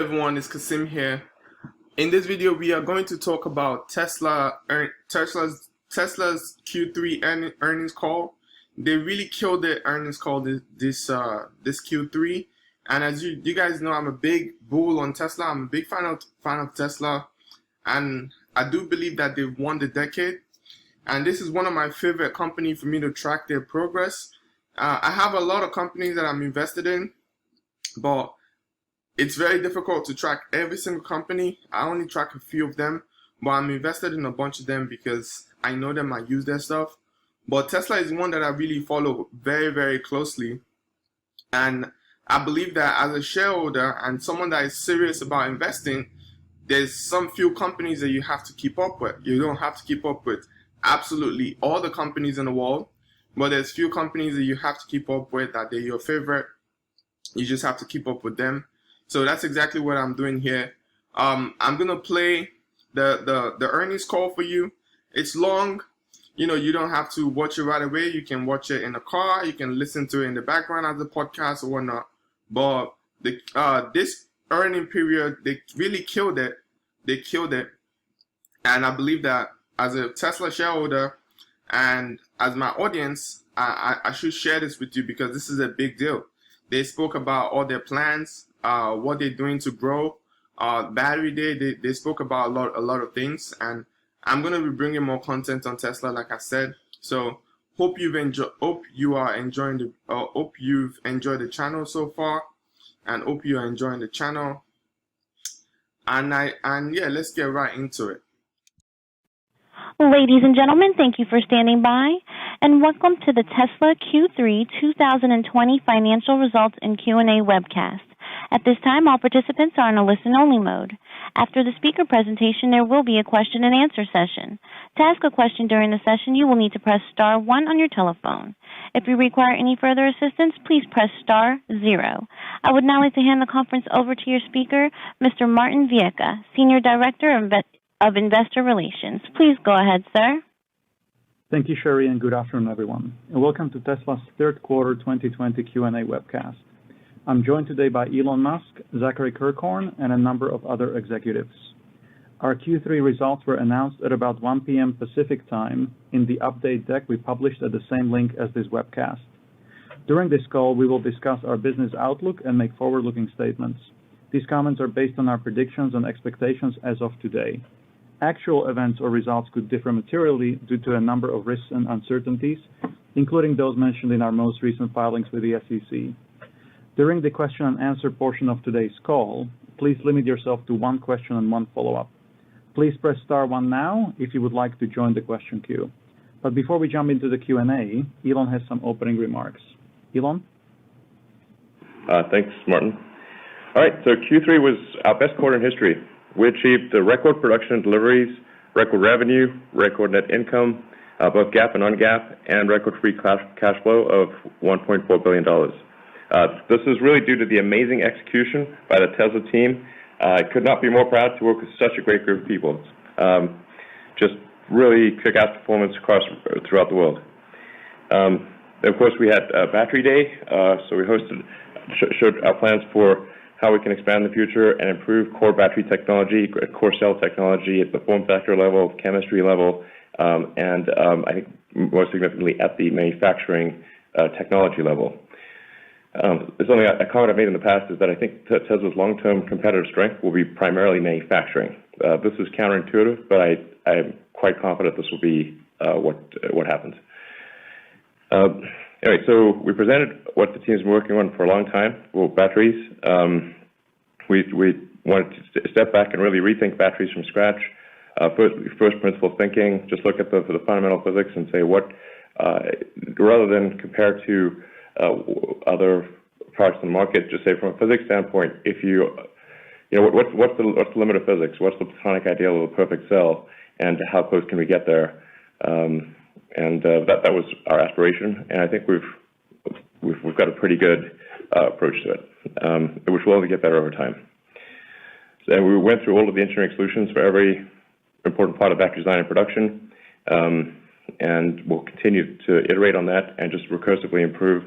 Everyone, it's Kaseem here. In this video, we are going to talk about Tesla's Q3 earnings call. They really killed their earnings call this Q3. And as you guys know, I'm a big bull on Tesla. I'm a big fan of Tesla, and I do believe that they've won the decade. And this is one of my favorite companies for me to track their progress. I have a lot of companies that I'm invested in, but it's very difficult to track every single company. I only track a few of them, but I'm invested in a bunch of them because I know them, I use their stuff. But Tesla is one that I really follow very, very closely. And I believe that as a shareholder and someone that is serious about investing, there's some few companies that you have to keep up with. You don't have to keep up with absolutely all the companies in the world, but there's few companies that you have to keep up with, that they're your favorite. You just have to keep up with them. So that's exactly what I'm doing here. I'm gonna play the earnings call for you. It's long. You don't have to watch it right away. You can watch it in the car. You can listen to it in the background as a podcast or whatnot. But this earning period, they really killed it. They killed it. And I believe that as a Tesla shareholder and as my audience, I should share this with you because this is a big deal. They spoke about all their plans, what they're doing to grow. Battery Day, they spoke about a lot of things, and I'm gonna be bringing more content on Tesla, like I said. So hope you've enjoyed the channel so far, and hope you are enjoying the channel. And yeah, let's get right into it. Ladies and gentlemen, thank you for standing by, and welcome to the Tesla Q3 2020 Financial Results and Q&A webcast. At this time, all participants are in a listen-only mode. After the speaker presentation, there will be a question-and-answer session. To ask a question during the session, you will need to press star 1 on your telephone. If you require any further assistance, please press star 0. I would now like to hand the conference over to your speaker, Mr. Martin Viecha, Senior Director of Investor Relations. Please go ahead, sir. Thank you, Sherry, and good afternoon, everyone. And welcome to Tesla's third quarter 2020 Q&A webcast. I'm joined today by Elon Musk, Zachary Kirkhorn, and a number of other executives. Our Q3 results were announced at about 1 p.m. Pacific time in the update deck we published at the same link as this webcast. During this call, we will discuss our business outlook and make forward-looking statements. These comments are based on our predictions and expectations as of today. Actual events or results could differ materially due to a number of risks and uncertainties, including those mentioned in our most recent filings with the SEC. During the question and answer portion of today's call, please limit yourself to one question and one follow-up. Please press star 1 now if you would like to join the question queue. But before we jump into the Q&A, Elon has some opening remarks. Elon? Thanks, Martin. All right, so Q3 was our best quarter in history. We achieved the record production and deliveries, record revenue, record net income, both GAAP and non-GAAP, and record free cash flow of $1.4 billion. This is really due to the amazing execution by the Tesla team. I could not be more proud to work with such a great group of people. Just really kick-ass performance throughout the world. Of course, we had Battery Day, so we showed our plans for how we can expand in the future and improve core battery technology, core cell technology at the form factor level, chemistry level, and I think most significantly at the manufacturing technology level. There's only a comment I've made in the past is that I think Tesla's long-term competitive strength will be primarily manufacturing. This is counterintuitive, but I'm quite confident this will be what happens. Anyway, so we presented what the team's been working on for a long time, well, batteries. We wanted to step back and really rethink batteries from scratch. First principle thinking, just look at the fundamental physics and say rather than compare to other products in the market, just say from a physics standpoint, what's the limit of physics? What's the platonic ideal of a perfect cell, and how close can we get there? That was our aspiration, and I think we've got a pretty good approach to it, which will only get better over time. So we went through all of the engineering solutions for every important part of battery design and production, and we'll continue to iterate on that and just recursively improve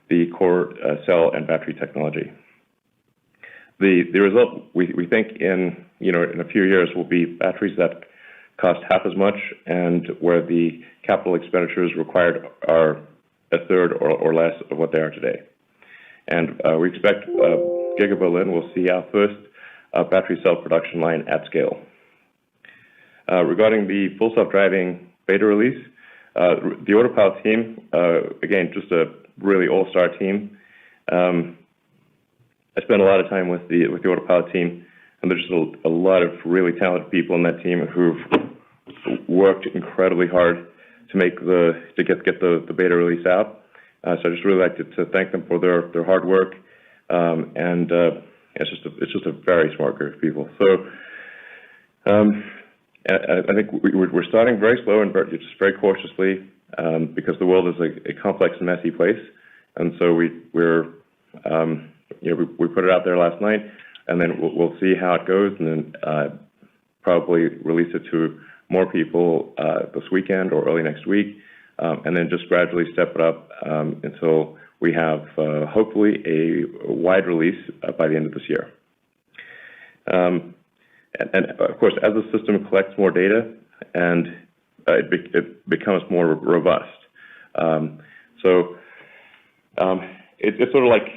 the core cell and battery technology. the result we think in a few years will be batteries that cost half as much and where the capital expenditures required are a third or less of what they are today. And we expect Giga Berlin will see our first battery cell production line at scale. Regarding the full self-driving beta release, the Autopilot team, again, just a really all-star team. I spent a lot of time with the Autopilot team, and there's just a lot of really talented people in that team who've worked incredibly hard to get the beta release out. So I just really like to thank them for their hard work, and it's just a very smart group of people. So I think we're starting very slow and just very cautiously because the world is a complex and messy place, and so we put it out there last night, and then we'll see how it goes, and then probably release it to more people this weekend or early next week, and then just gradually step it up until we have hopefully a wide release by the end of this year. And of course, as the system collects more data and it becomes more robust. It's sort of like,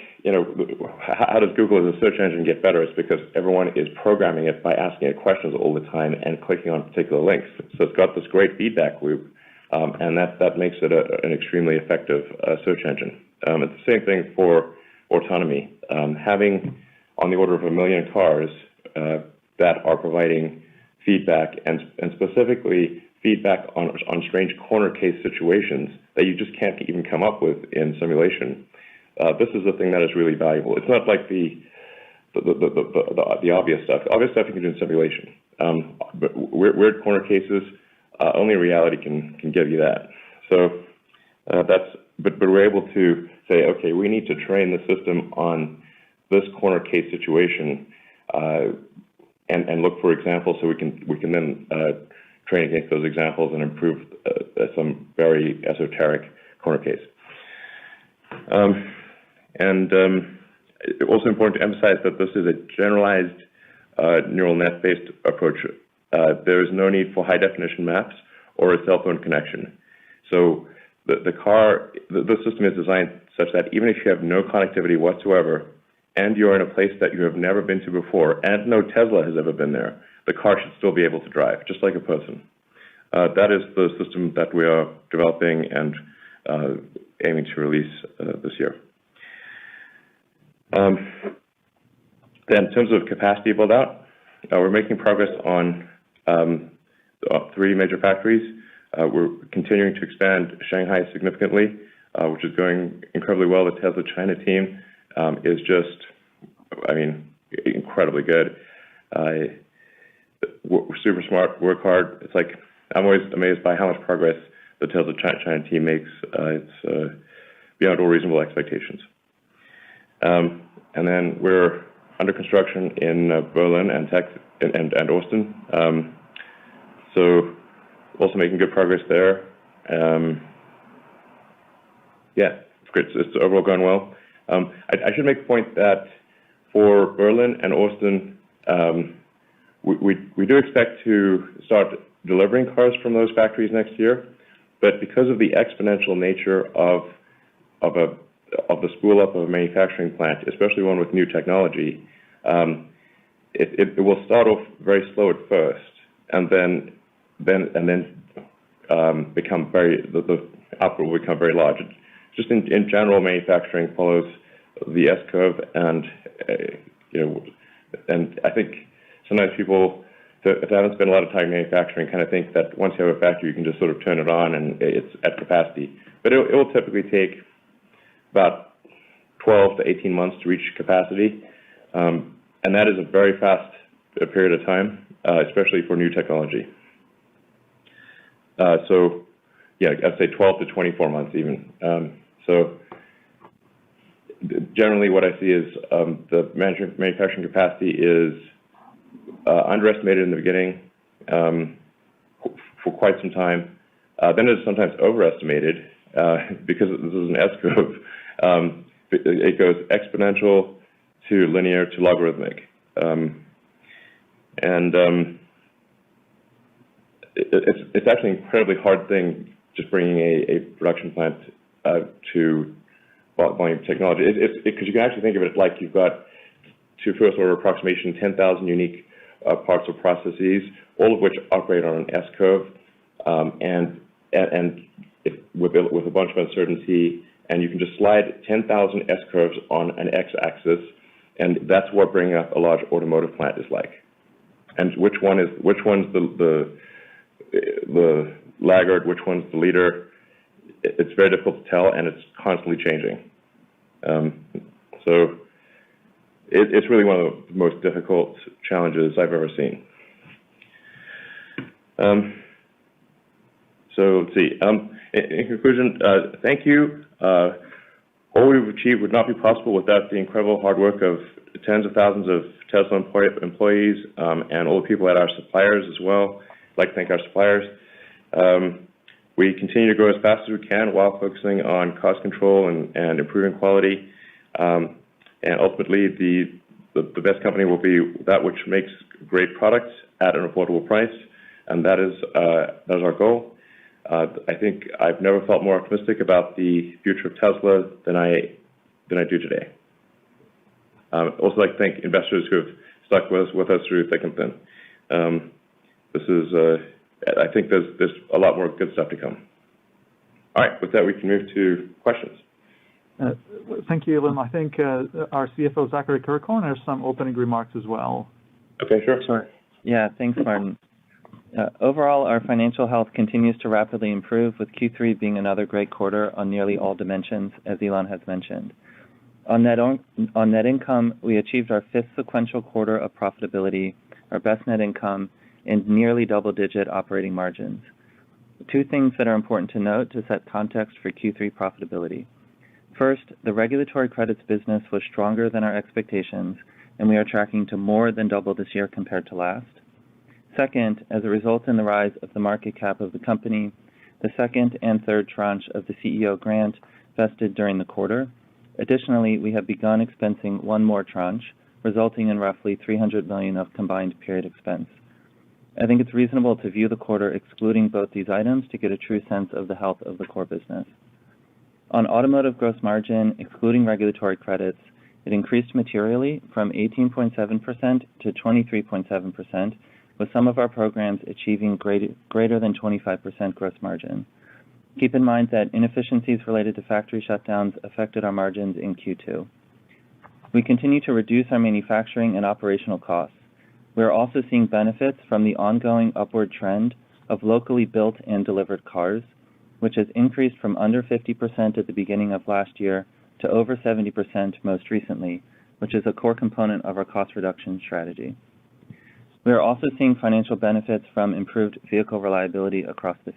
how does Google as a search engine get better? It's because everyone is programming it by asking it questions all the time and clicking on particular links. So it's got this great feedback loop, and that makes it an extremely effective search engine. It's the same thing for autonomy. Having on the order of 1 million cars that are providing feedback and specifically feedback on strange corner case situations that you just can't even come up with in simulation. This is the thing that is really valuable. It's not like the obvious stuff. Obvious stuff you can do in simulation. But weird corner cases, only reality can give you that. So but we're able to say, okay, we need to train the system on this corner case situation, and look for examples so we can then train against those examples and improve some very esoteric corner case. It's also important to emphasize that this is a generalized neural net-based approach. There is no need for high-definition maps or a cell phone connection. So the system is designed such that even if you have no connectivity whatsoever and you're in a place that you have never been to before and no Tesla has ever been there, the car should still be able to drive, just like a person. That is the system that we are developing and aiming to release this year. Then in terms of capacity build out, we're making progress on 3 major factories. We're continuing to expand Shanghai significantly, which is going incredibly well. The Tesla China team is just, incredibly good. We're super smart, work hard. It's like, I'm always amazed by how much progress the Tesla China team makes. It's beyond all reasonable expectations. And then we're under construction in Berlin and Austin. So also making good progress there. It's great. It's overall going well. I should make a point that for Berlin and Austin, we do expect to start delivering cars from those factories next year, but because of the exponential nature of the spool up of a manufacturing plant, especially one with new technology, it will start off very slow at first, and then become the output will become very large. Just in general, manufacturing follows the S curve, and and I think sometimes people, if they haven't spent a lot of time manufacturing, kind of think that once you have a factory, you can just sort of turn it on and it's at capacity. But it will typically take about 12 to 18 months to reach capacity, and that is a very fast period of time, especially for new technology. I'd say 12 to 24 months even. So generally what I see is the manufacturing capacity is underestimated in the beginning for quite some time. Then it's sometimes overestimated because this is an S curve. It goes exponential to linear to logarithmic. It's actually an incredibly hard thing just bringing a production plant to volume technology. Because you can actually think of it like you've got, to first order approximation, 10,000 unique parts or processes, all of which operate on an S-curve, and with a bunch of uncertainty, and you can just slide 10,000 S-curves on an X-axis, and that's what bringing up a large automotive plant is like. And which one's the laggard, which one's the leader? It's very difficult to tell, and it's constantly changing. So it's really one of the most difficult challenges I've ever seen. So let's see. In conclusion, thank you. All we've achieved would not be possible without the incredible hard work of tens of thousands of Tesla employees and all the people at our suppliers as well. I'd like to thank our suppliers. We continue to grow as fast as we can while focusing on cost control and improving quality. And ultimately, the best company will be that which makes great products at an affordable price, and that is our goal. I think I've never felt more optimistic about the future of Tesla than I do today. I'd also like to thank investors who have stuck with us through thick and thin. I think there's a lot more good stuff to come. All right, with that, we can move to questions. Thank you, Elon. I think our CFO, Zachary Kirkhorn, has some opening remarks as well. Okay, sure. Sure. Yeah, thanks, Martin. Overall, our financial health continues to rapidly improve, with Q3 being another great quarter on nearly all dimensions, as Elon has mentioned. On net income, we achieved our fifth sequential quarter of profitability, our best net income, and nearly double-digit operating margins. Two things that are important to note to set context for Q3 profitability. First, the regulatory credits business was stronger than our expectations, and we are tracking to more than double this year compared to last. Second, as a result in the rise of the market cap of the company, the second and third tranche of the CEO grant vested during the quarter. Additionally, we have begun expensing one more tranche, resulting in roughly $300 million of combined period expense. I think it's reasonable to view the quarter excluding both these items to get a true sense of the health of the core business. On automotive gross margin, excluding regulatory credits, it increased materially from 18.7% to 23.7%, with some of our programs achieving greater than 25% gross margin. Keep in mind that inefficiencies related to factory shutdowns affected our margins in Q2. We continue to reduce our manufacturing and operational costs. We are also seeing benefits from the ongoing upward trend of locally built and delivered cars, which has increased from under 50% at the beginning of last year to over 70% most recently, which is a core component of our cost reduction strategy. We are also seeing financial benefits from improved vehicle reliability across the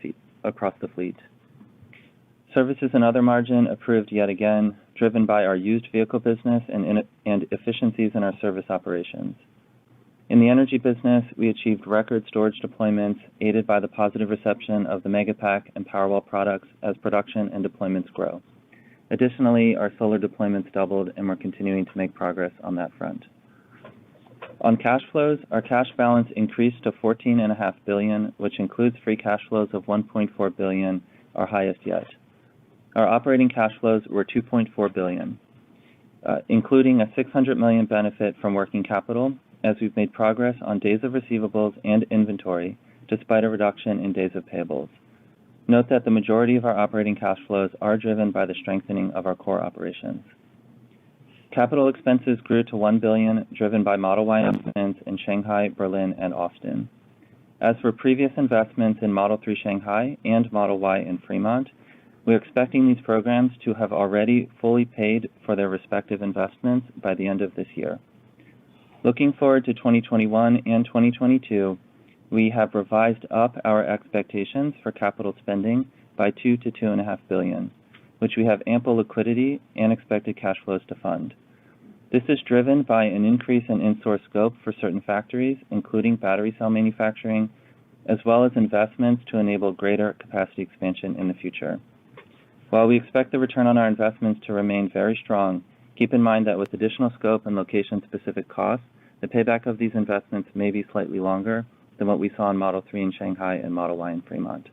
fleet. Services and other margin improved yet again, driven by our used vehicle business and efficiencies in our service operations. In the energy business, we achieved record storage deployments, aided by the positive reception of the Megapack and Powerwall products as production and deployments grow. Additionally, our solar deployments doubled, and we're continuing to make progress on that front. On cash flows, our cash balance increased to $14.5 billion, which includes free cash flows of $1.4 billion, our highest yet. Our operating cash flows were $2.4 billion, including a $600 million benefit from working capital, as we've made progress on days of receivables and inventory, despite a reduction in days of payables. Note that the majority of our operating cash flows are driven by the strengthening of our core operations. Capital expenses grew to $1 billion, driven by Model Y investments in Shanghai, Berlin, and Austin. As for previous investments in Model 3 Shanghai and Model Y in Fremont, we are expecting these programs to have already fully paid for their respective investments by the end of this year. Looking forward to 2021 and 2022, we have revised up our expectations for capital spending by $2 to $2.5 billion, which we have ample liquidity and expected cash flows to fund. This is driven by an increase in in-source scope for certain factories, including battery cell manufacturing, as well as investments to enable greater capacity expansion in the future. While we expect the return on our investments to remain very strong, Keep in mind that with additional scope and location-specific costs, the payback of these investments may be slightly longer than what we saw in Model 3 in Shanghai and Model Y in Fremont.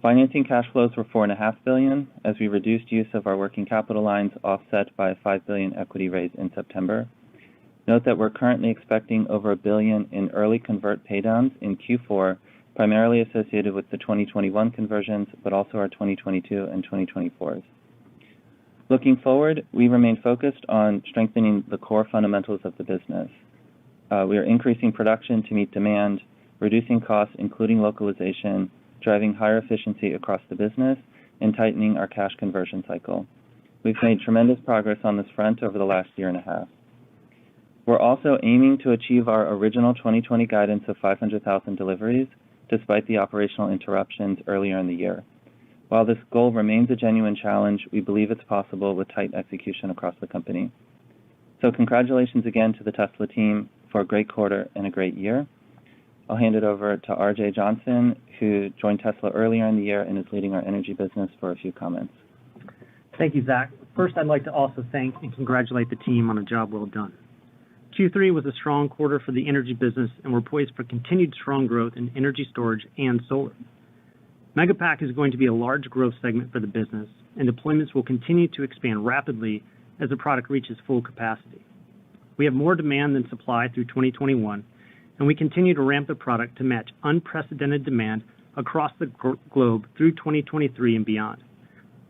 Financing cash flows were $4.5 billion, as we reduced use of our working capital lines, offset by a $5 billion equity raise in September. Note that we're currently expecting over $1 billion in early convert paydowns in Q4, primarily associated with the 2021 conversions, but also our 2022 and 2024s. Looking forward, we remain focused on strengthening the core fundamentals of the business. We are increasing production to meet demand, reducing costs, including localization, driving higher efficiency across the business, and tightening our cash conversion cycle. We've made tremendous progress on this front over the last year and a half. We're also aiming to achieve our original 2020 guidance of 500,000 deliveries, despite the operational interruptions earlier in the year. While this goal remains a genuine challenge, we believe it's possible with tight execution across the company. So congratulations again to the Tesla team for a great quarter and a great year. I'll hand it over to RJ Johnson, who joined Tesla earlier in the year and is leading our energy business, for a few comments. Thank you, Zach. First, I'd like to also thank and congratulate the team on a job well done. Q3 was a strong quarter for the energy business, and we're poised for continued strong growth in energy storage and solar. Megapack is going to be a large growth segment for the business, and deployments will continue to expand rapidly as the product reaches full capacity. We have more demand than supply through 2021, and we continue to ramp the product to match unprecedented demand across the globe through 2023 and beyond.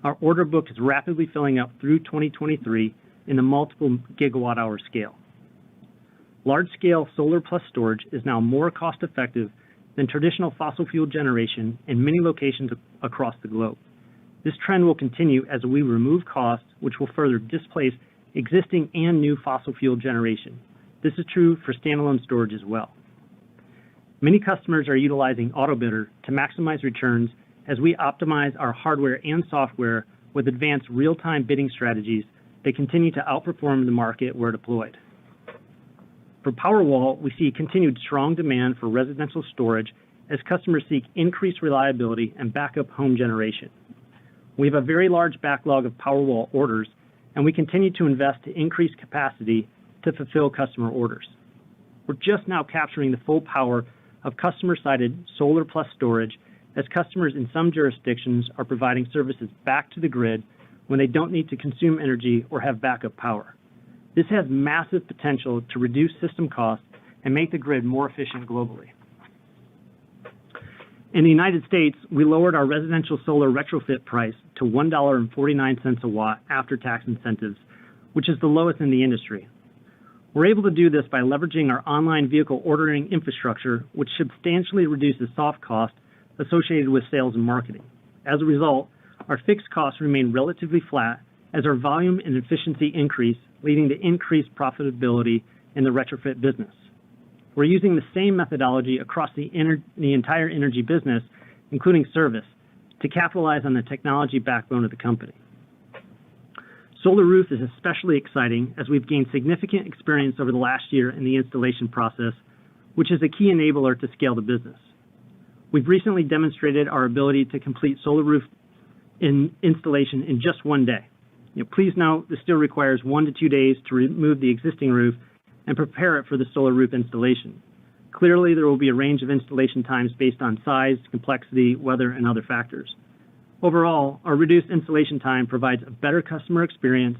Our order book is rapidly filling up through 2023 in the multiple gigawatt-hour scale. Large-scale solar plus storage is now more cost-effective than traditional fossil fuel generation in many locations across the globe. This trend will continue as we remove costs, which will further displace existing and new fossil fuel generation. This is true for standalone storage as well. Many customers are utilizing AutoBidder to maximize returns as we optimize our hardware and software with advanced real-time bidding strategies that continue to outperform the market where deployed. For Powerwall, we see continued strong demand for residential storage as customers seek increased reliability and backup home generation. We have a very large backlog of Powerwall orders, and we continue to invest to increase capacity to fulfill customer orders. We're just now capturing the full power of customer-sided solar plus storage, as customers in some jurisdictions are providing services back to the grid when they don't need to consume energy or have backup power. This has massive potential to reduce system costs and make the grid more efficient globally. In the United States, we lowered our residential solar retrofit price to $1.49 a watt after tax incentives, which is the lowest in the industry. We're able to do this by leveraging our online vehicle ordering infrastructure, which substantially reduces soft costs associated with sales and marketing. As a result, our fixed costs remain relatively flat as our volume and efficiency increase, leading to increased profitability in the retrofit business. We're using the same methodology across the entire energy business, including service, to capitalize on the technology backbone of the company. Solar Roof is especially exciting as we've gained significant experience over the last year in the installation process, which is a key enabler to scale the business. We've recently demonstrated our ability to complete Solar Roof installation in just one day. Please note, this still requires 1 to 2 days to remove the existing roof and prepare it for the Solar Roof installation. Clearly, there will be a range of installation times based on size, complexity, weather, and other factors. Overall, our reduced installation time provides a better customer experience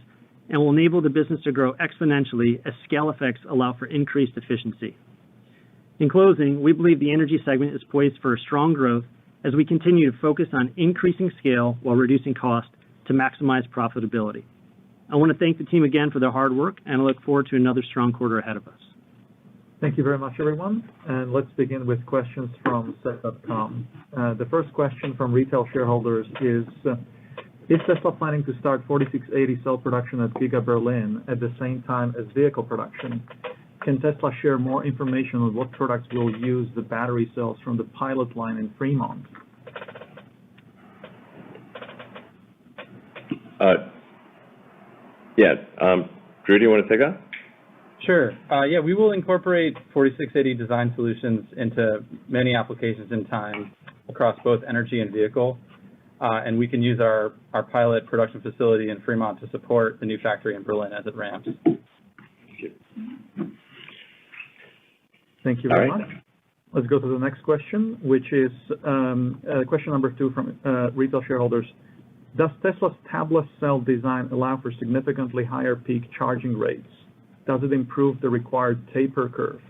and will enable the business to grow exponentially as scale effects allow for increased efficiency. In closing, we believe the energy segment is poised for strong growth as we continue to focus on increasing scale while reducing cost to maximize profitability. I want to thank the team again for their hard work, and I look forward to another strong quarter ahead of us. Thank you very much, everyone. And let's begin with questions from set.com. The first question from retail shareholders is Tesla planning to start 4680 cell production at Giga Berlin at the same time as vehicle production? Can Tesla share more information on what products will use the battery cells from the pilot line in Fremont? Drew, do you want to take that? Sure. We will incorporate 4680 design solutions into many applications in time across both energy and vehicle. and we can use our pilot production facility in Fremont to support the new factory in Berlin as it ramps. Thank you very much. Let's go to the next question, which is question number 2 from retail shareholders. Does Tesla's tabless cell design allow for significantly higher peak charging rates? Does it improve the required taper curve?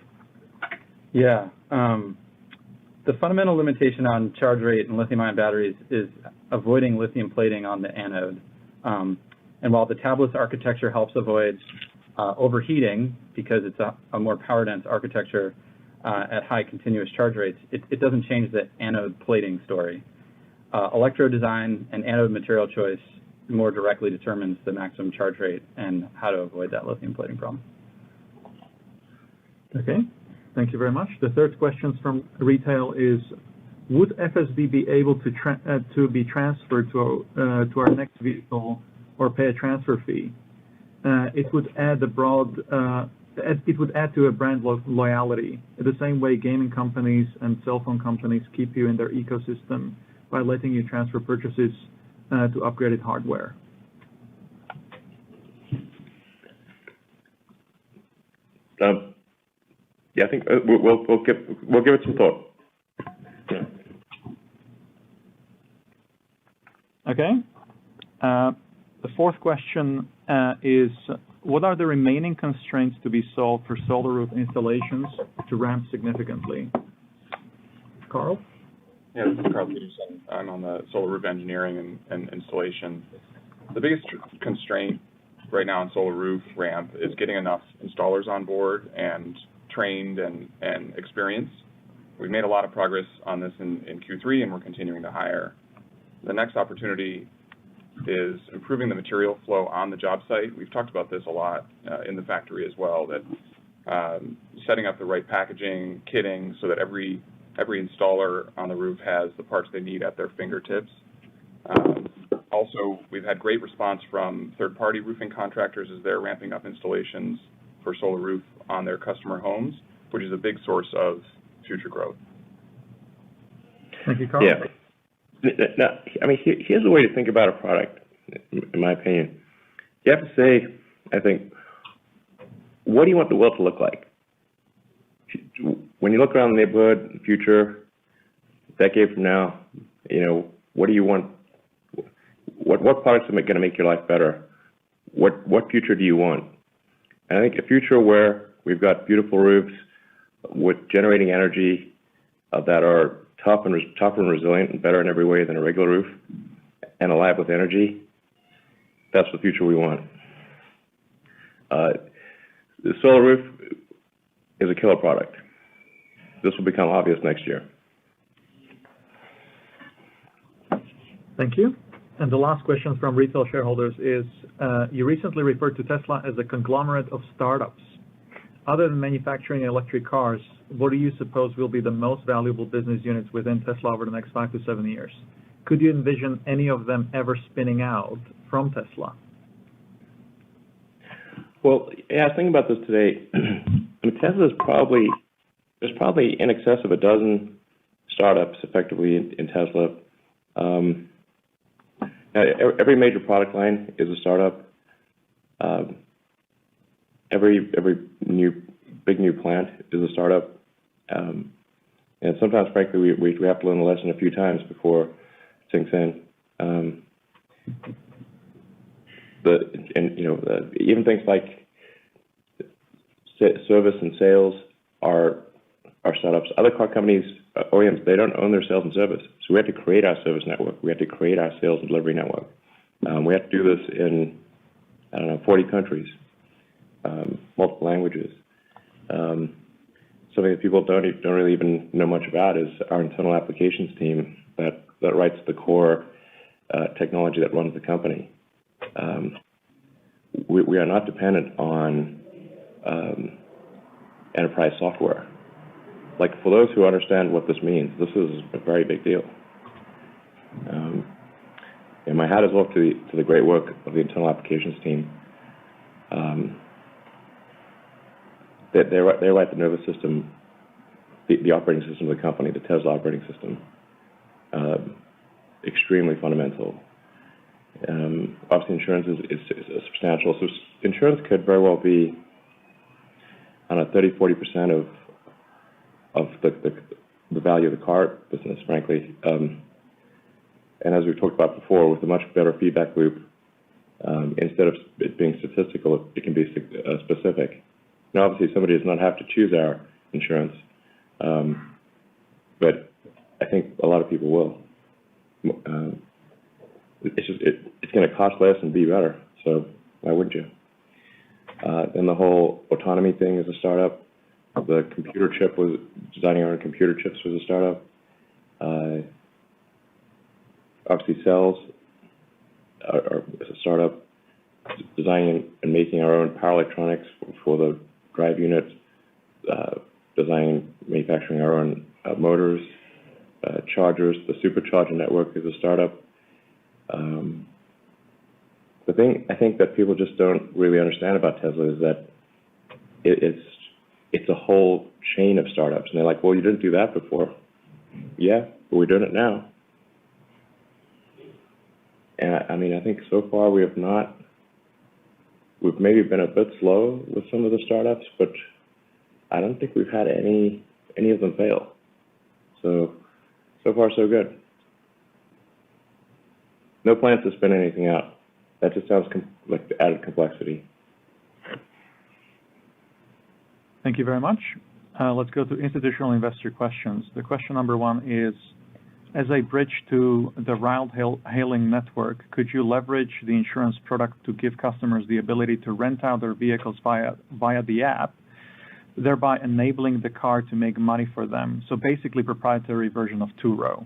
Yeah. The fundamental limitation on charge rate in lithium-ion batteries is avoiding lithium plating on the anode. And while the tabless architecture helps avoid overheating because it's a more power-dense architecture at high continuous charge rates, it doesn't change the anode plating story. Electrode design and anode material choice more directly determines the maximum charge rate and how to avoid that lithium plating problem. Okay, thank you very much. The third question from retail is, would FSD be able to be transferred to our next vehicle or pay a transfer fee? It would add to a brand loyalty, the same way gaming companies and cell phone companies keep you in their ecosystem by letting you transfer purchases to upgraded hardware. Yeah, I think we'll give it some thought. Yeah. Okay. The fourth question is, what are the remaining constraints to be solved for solar roof installations to ramp significantly? Carl? Yeah, this is Carl Peterson. I'm on the solar roof engineering and installation. The biggest constraint right now on solar roof ramp is getting enough installers on board and trained and experienced. We've made a lot of progress on this in Q3, and we're continuing to hire. The next opportunity is improving the material flow on the job site. We've talked about this a lot in the factory as well, that setting up the right packaging, kitting, so that every installer on the roof has the parts they need at their fingertips. Also, we've had great response from third-party roofing contractors as they're ramping up installations for solar roof on their customer homes, which is a big source of future growth. Thank you, Carl. Yeah. Now, I mean, here's the way to think about a product, in my opinion. You have to say, I think, what do you want the world to look like? When you look around the neighborhood, in the future, a decade from now, what do you want? What products are going to make your life better? What future do you want? And I think a future where we've got beautiful roofs with generating energy that are tougher and resilient and better in every way than a regular roof, and alive with energy, that's the future we want. The solar roof is a killer product. This will become obvious next year. Thank you. And the last question from retail shareholders is, you recently referred to Tesla as a conglomerate of startups. Other than manufacturing electric cars, what do you suppose will be the most valuable business units within Tesla over the next 5 to 7 years? Could you envision any of them ever spinning out from Tesla? Well, yeah, I was thinking about this today. I mean, there's probably in excess of a dozen startups effectively in Tesla. Every major product line is a startup. Every big new plant is a startup. And sometimes, frankly, we have to learn the lesson a few times before it sinks in. Even things like service and sales are startups. Other car companies, OEMs, they don't own their sales and service. So we have to create our service network. We have to create our sales and delivery network. We have to do this in, 40 countries, multiple languages. Something that people don't really even know much about is our internal applications team that writes the core technology that runs the company. We are not dependent on enterprise software. Like, for those who understand what this means, this is a very big deal. And my hat is off to the great work of the internal applications team. They write the nervous system, the operating system of the company, the Tesla operating system. extremely fundamental. Obviously, insurance is substantial. So insurance could very well be, I don't know, 30–40% of the value of the car business, frankly. And as we've talked about before, with a much better feedback loop, instead of it being statistical, it can be specific. Now, obviously, somebody does not have to choose our insurance, but I think a lot of people will. It's going to cost less and be better, so why wouldn't you? Then the whole autonomy thing is a startup. The computer chip was designing our own computer chips was a startup. Obviously, cells are a startup. Designing and making our own power electronics for the drive unit. Designing, manufacturing our own motors, chargers. The supercharger network is a startup. The thing I think that people just don't really understand about Tesla is that it's a whole chain of startups, and they're like, well, you didn't do that before. Yeah, but we're doing it now. And I mean, I think so far we've maybe been a bit slow with some of the startups, but I don't think we've had any of them fail. So far so good. No plans to spin anything out. That just sounds like added complexity. Thank you very much. Let's go to institutional investor questions. The question number one is, as a bridge to the ride-hailing network, could you leverage the insurance product to give customers the ability to rent out their vehicles via the app, thereby enabling the car to make money for them? So basically proprietary version of Turo.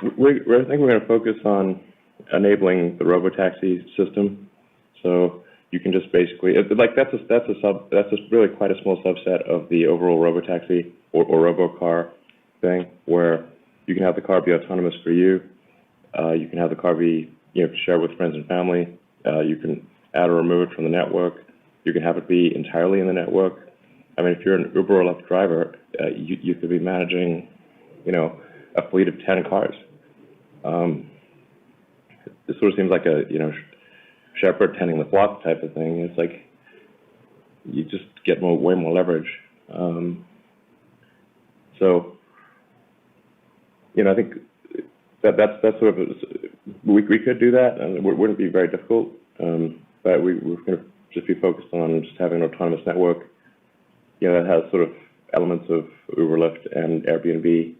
I think we're going to focus on enabling the robotaxi system. So you can just basically, that's really quite a small subset of the overall robotaxi or robocar thing, where you can have the car be autonomous for you. You can have the car be, shared with friends and family. You can add or remove it from the network. You can have it be entirely in the network. I mean, if you're an Uber or Lyft driver, you could be managing, a fleet of 10 cars. This sort of seems like a, shepherd tending the flock type of thing. It's like you just get way more leverage. So, I think that's sort of we could do that, and it wouldn't be very difficult. But we're going to just be focused on just having an autonomous network, that has sort of elements of Uber, Lyft, and Airbnb.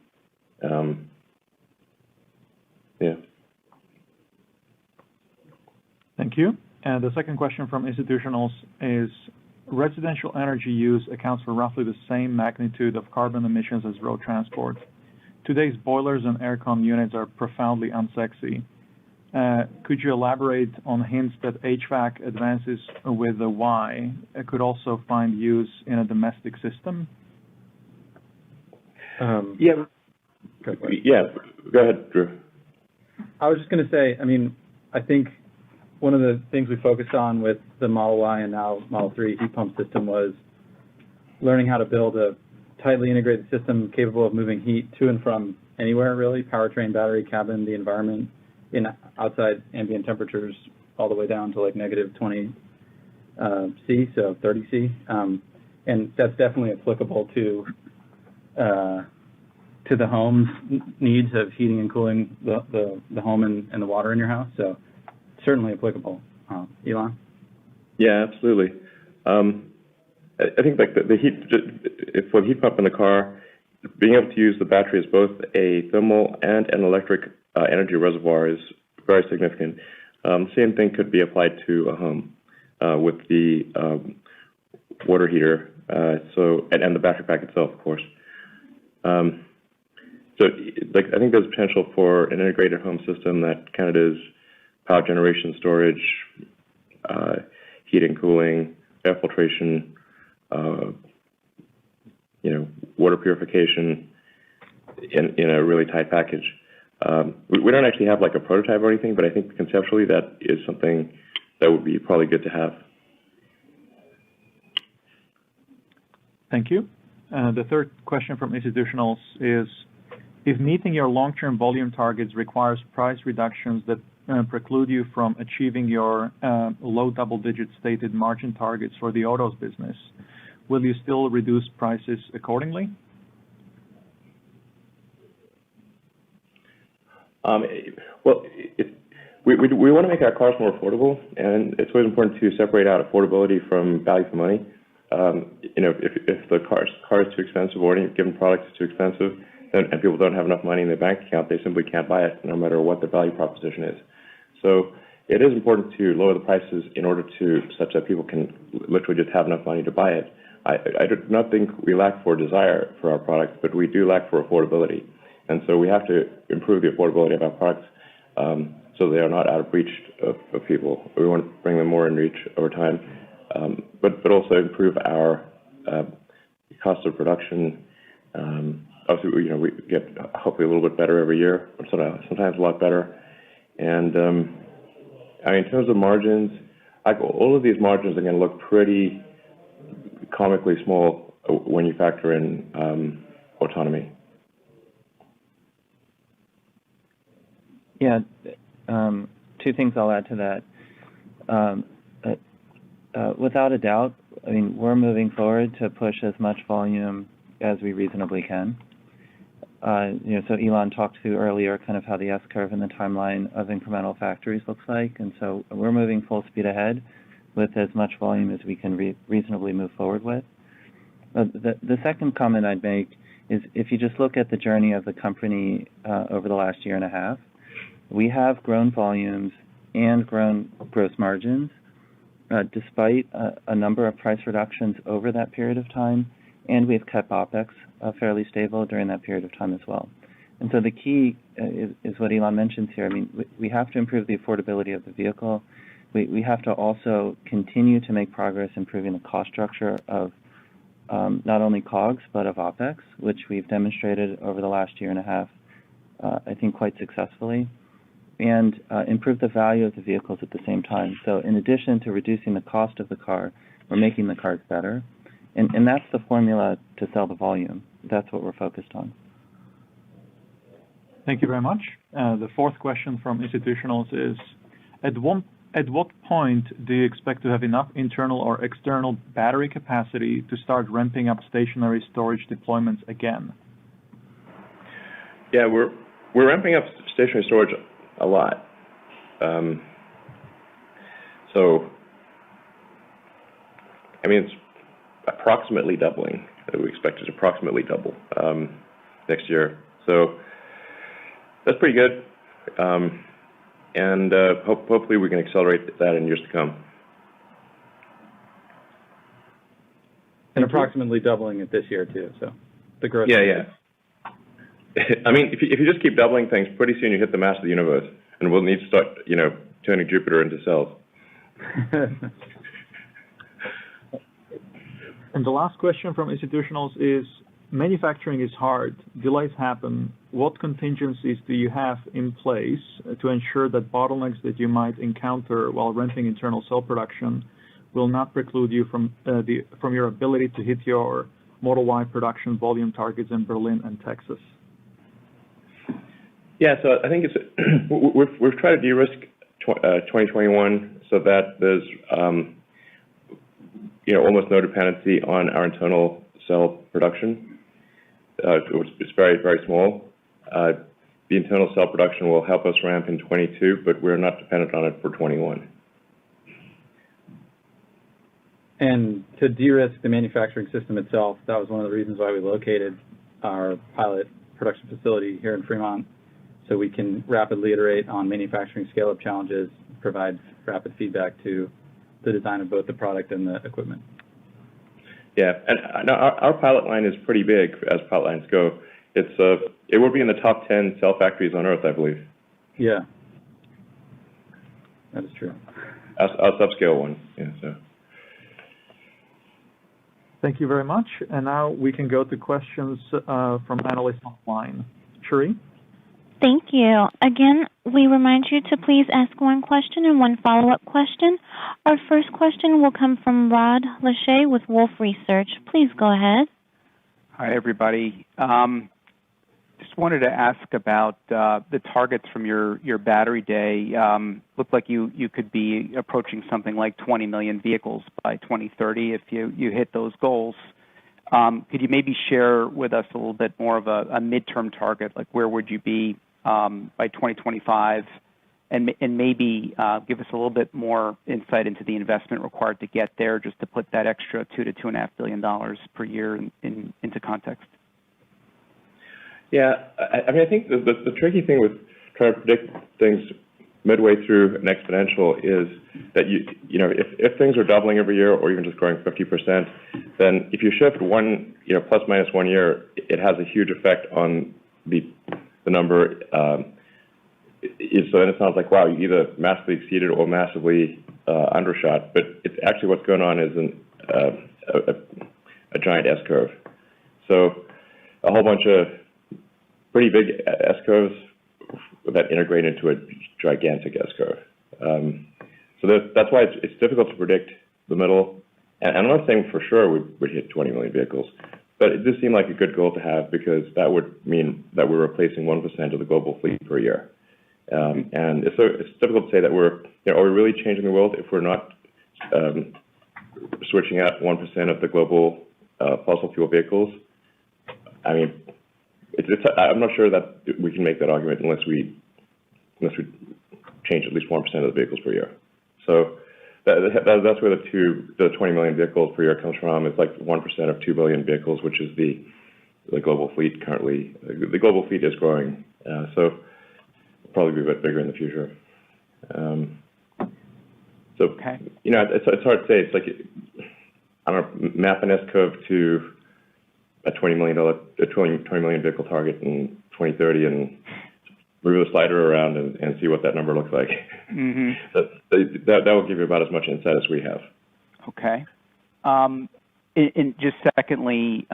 Yeah. Thank you. And the second question from institutionals is, residential energy use accounts for roughly the same magnitude of carbon emissions as road transport. Today's boilers and aircon units are profoundly unsexy. Could you elaborate on hints that HVAC advances with the Y could also find use in a domestic system? Yeah. Go ahead, Drew. I was just going to say, I think one of the things we focused on with the Model Y and now Model 3 heat pump system was learning how to build a tightly integrated system capable of moving heat to and from anywhere, really, powertrain, battery, cabin, the environment, in outside ambient temperatures all the way down to like -20 C, so 30 C. And that's definitely applicable to the home's needs of heating and cooling the home and the water in your house. So certainly applicable. Elon? Yeah, absolutely. I think like the heat, for the heat pump in the car, being able to use the battery as both a thermal and an electric energy reservoir is very significant. Same thing could be applied to a home with the water heater, and the battery pack itself, of course. So, I think there's potential for an integrated home system that kind of does power generation, storage, heating, cooling, air filtration, water purification in a really tight package. We don't actually have like a prototype or anything, but I think conceptually that is something that would be probably good to have. Thank you. The third question from institutionals is, If meeting your long-term volume targets requires price reductions that preclude you from achieving your low double-digit stated margin targets for the autos business, will you still reduce prices accordingly? Well, we want to make our cars more affordable, and it's always important to separate out affordability from value for money. If the car is too expensive or any given product is too expensive, and people don't have enough money in their bank account, they simply can't buy it, no matter what the value proposition is. So it is important to lower the prices in order to such that people can literally just have enough money to buy it. I do not think we lack for desire for our products, but we do lack for affordability. And so we have to improve the affordability of our products so they are not out of reach of people. We want to bring them more in reach over time, but also improve our cost of production. Obviously, we get hopefully a little bit better every year, or sometimes a lot better. And in terms of margins, all of these margins are going to look pretty comically small when you factor in autonomy. Yeah, two things I'll add to that. Without a doubt, I mean, we're moving forward to push as much volume as we reasonably can. So Elon talked to earlier kind of how the S-curve and the timeline of incremental factories looks like, and so we're moving full speed ahead with as much volume as we can reasonably move forward with. The second comment I'd make is if you just look at the journey of the company over the last year and a half, we have grown volumes and grown gross margins despite a number of price reductions over that period of time, and we've kept OPEX fairly stable during that period of time as well. And so the key is what Elon mentions here. I mean, we have to improve the affordability of the vehicle. We have to also continue to make progress improving the cost structure of not only COGS, but of OPEX, which we've demonstrated over the last year and a half, I think quite successfully, and improve the value of the vehicles at the same time. So in addition to reducing the cost of the car, we're making the cars better. And that's the formula to sell the volume. That's what we're focused on. Thank you very much. The fourth question from institutionals is, at what point do you expect to have enough internal or external battery capacity to start ramping up stationary storage deployments again? Yeah, we're ramping up stationary storage a lot. So, I mean, it's approximately doubling. We expect it to approximately double next year. So that's pretty good. And hopefully we can accelerate that in years to come. And approximately doubling it this year too. So the growth. Yeah. I mean, if you just keep doubling things, pretty soon you hit the mass of the universe, and we'll need to start, turning Jupiter into cells. And the last question from institutionals is, manufacturing is hard, delays happen. What contingencies do you have in place to ensure that bottlenecks that you might encounter while ramping internal cell production will not preclude you from your ability to hit your Model Y production volume targets in Berlin and Texas? Yeah, so I think we've tried to de-risk 2021 so that there's almost no dependency on our internal cell production. It's very, very small. The internal cell production will help us ramp in 22, but we're not dependent on it for 21. And to de-risk the manufacturing system itself, that was one of the reasons why we located our pilot production facility here in Fremont, so we can rapidly iterate on manufacturing scale-up challenges, provide rapid feedback to the design of both the product and the equipment. Yeah, and our pilot line is pretty big as pilot lines go. It will be in the top 10 cell factories on Earth, I believe. Yeah, that is true. Our subscale one, yeah. So. Thank you very much. And now we can go to questions from analysts online. Cherie? Thank you. Again, we remind you to please ask one question and one follow-up question. Our first question will come from Rod Lachey with Wolfe Research. Please go ahead. Hi, everybody. Just wanted to ask about the targets from your battery day. Looked like you could be approaching something like 20 million vehicles by 2030 if you hit those goals. Could you maybe share with us a little bit more of a midterm target, like where would you be by 2025, and maybe give us a little bit more insight into the investment required to get there, just to put that extra $2 to $2.5 billion per year into context? Yeah, I mean, I think the tricky thing with trying to predict things midway through an exponential is that you know if things are doubling every year or even just growing 50%, then if you shift one plus minus 1 year, it has a huge effect on the number. So then it sounds like, wow, you either massively exceeded or massively undershot. But it's actually what's going on is a giant S curve. So a whole bunch of pretty big S curves that integrate into a gigantic S curve. So that's why it's difficult to predict the middle. And I'm not saying for sure we'd hit 20 million vehicles, but it does seem like a good goal to have, because that would mean that we're replacing 1% of the global fleet per year. And it's difficult to say that are we really changing the world if we're not switching out 1% of the global fossil fuel vehicles? I mean, I'm not sure that we can make that argument unless we change at least 1% of the vehicles per year. So that's where the 20 million vehicles per year comes from. It's like 1% of 2 billion vehicles, which is the global fleet currently. The global fleet is growing, so it'll probably be a bit bigger in the future. So okay. It's hard to say. It's like, I don't know, map an S curve to a $20 million vehicle target in 2030 and move the slider around and see what that number looks like. Mm-hmm. That will give you about as much insight as we have. Okay. And just secondly,